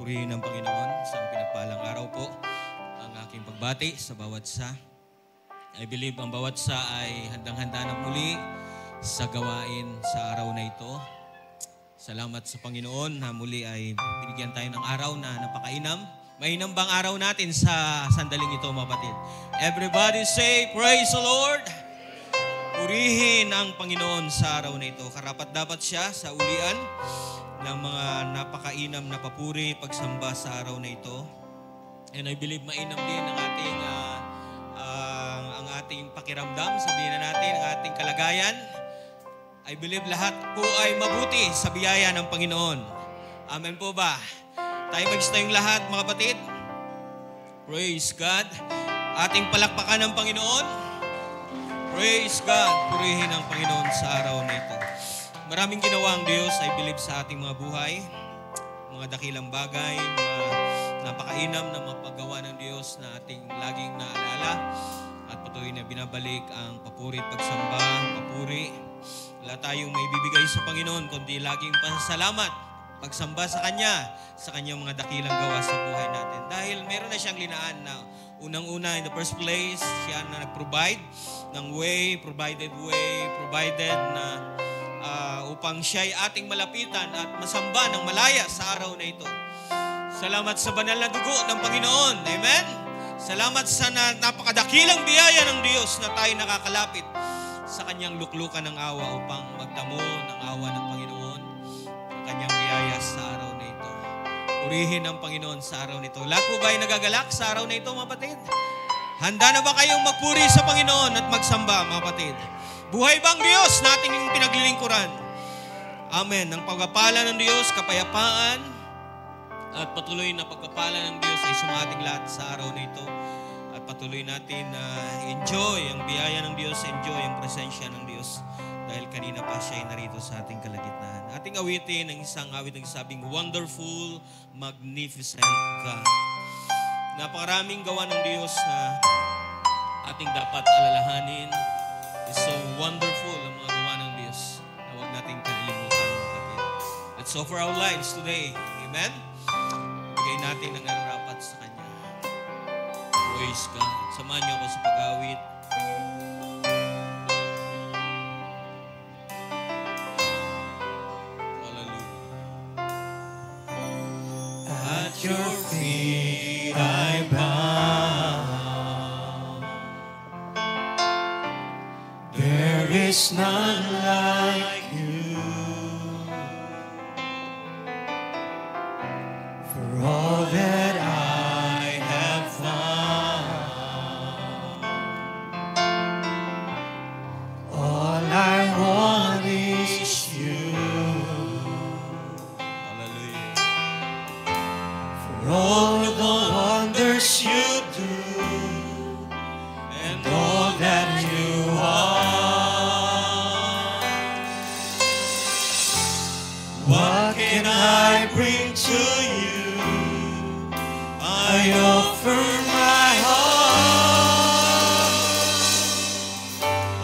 Purihin ng Panginoon sa pinagpalang araw po ang aking pagbati sa bawat isa. I believe ang bawat isa ay handang-handa na muli sa gawain sa araw na ito. Salamat sa Panginoon na muli ay binigyan tayo ng araw na napakainam. Mainam bang araw natin sa sandaling ito, mga kapatid? Everybody say, praise the Lord! Purihin ang Panginoon sa araw na ito. Karapat-dapat siya sa ulian ng mga napakainam na papuri, pagsamba sa araw na ito. And I believe mainam din ang ating pakiramdam, sabihin na natin, ang ating kalagayan. I believe lahat po ay mabuti sa biyaya ng Panginoon. Amen po ba? Tayo mag-staying lahat, mga kapatid. Praise God. Ating palakpakan ng Panginoon. Praise God. Purihin ang Panginoon sa araw na ito. Maraming ginawa ang Diyos, I believe, sa ating mga buhay. Mga dakilang bagay, mga napakainam na mapagawa ng Diyos na ating laging naalala. At patuloy na binabalik ang papuri at pagsamba, papuri. Wala tayong may bibigay sa Panginoon, kundi laging pasasalamat, pagsamba sa Kanya, sa Kanyang mga dakilang gawa sa buhay natin. Dahil meron na siyang linaan na unang-una, in the first place, siya na nag-provide ng way, provided na upang siya ay ating malapitan at masamba ng malaya sa araw na ito. Salamat sa banal na dugo ng Panginoon. Amen? Salamat sa napakadakilang biyaya ng Diyos na tayo nakakalapit sa Kanyang luklukan ng awa upang magtamo ng awa ng Panginoon, ang Kanyang biyaya sa araw na ito. Purihin ang Panginoon sa araw na ito. Lahat po ba ay nagagalak sa araw na ito, mga kapatid? Handa na ba kayong magpuri sa Panginoon at magsamba, mga kapatid? Buhay bang Diyos na ating pinaglilingkuran? Amen. Ang pagpapala ng Diyos, kapayapaan, at patuloy na pagpapala ng Diyos ay sumating lahat sa araw na ito. At patuloy natin na enjoy ang biyaya ng Diyos, enjoy ang presensya ng Diyos. Dahil kanina pa siya ay narito sa ating kalagitnaan. Ating awitin ang isang awit ng sabing, Wonderful, Magnificent God. Napakaraming gawa ng Diyos na ating dapat alalahanin. It's so wonderful ang mga gawa ng Diyos na huwag nating kalilimutan, kapatid. Let's offer our lives today. Amen? Bigay natin ang nararapat sa Kanya. Praise God. Samahan niyo ako sa pag-awit. Hallelujah. At your feet I bow. There is none like you. For all that I have found, all I want is you. Hallelujah. For all the wonders you do, and all that you are, what can I bring to you? I offer my heart.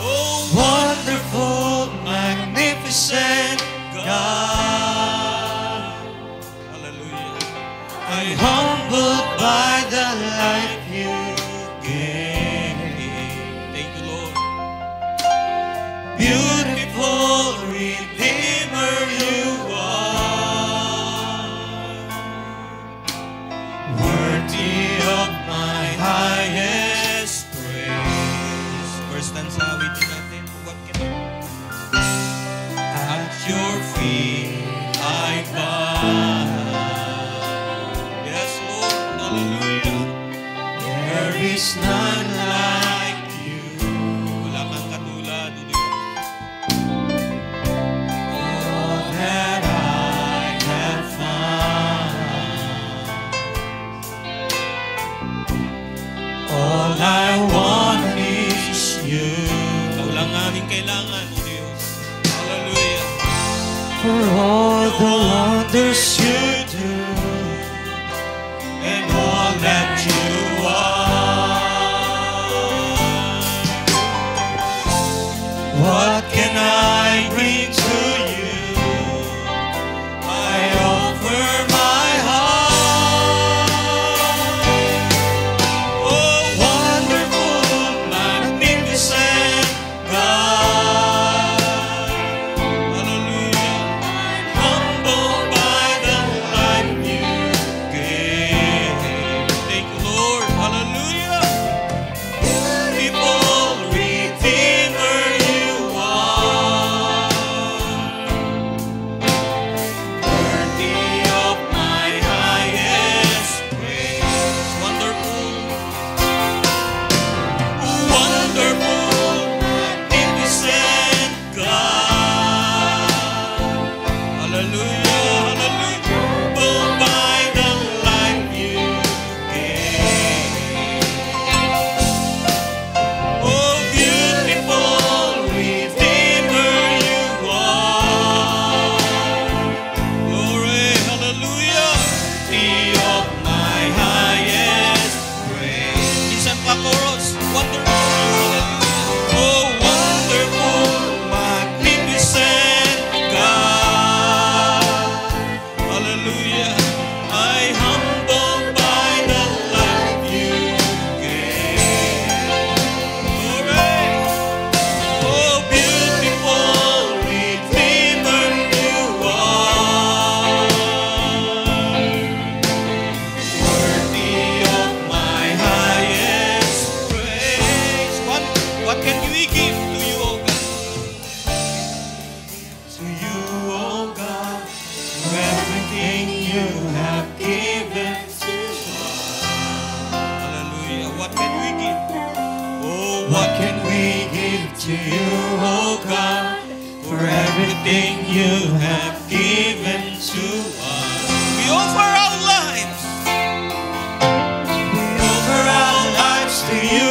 Oh, wonderful, magnificent God. Hallelujah. I'm humbled by the life you gave. Thank you, Lord. Beautiful Redeemer you are, worthy of my highest praise. First stanza, awitin natin. What can I? At your feet I bow. Yes, Lord. Hallelujah. There is none like you. Wala kang katulad, O Diyos. All that I have found, all I want is you. Ikaw lang aming kailangan, O Diyos. Hallelujah. For all the wonders you do, and all that you are, what can I bring to you? I offer my heart. What can we give to you, oh God, for everything you have given to us? We offer our lives. We offer our lives to you,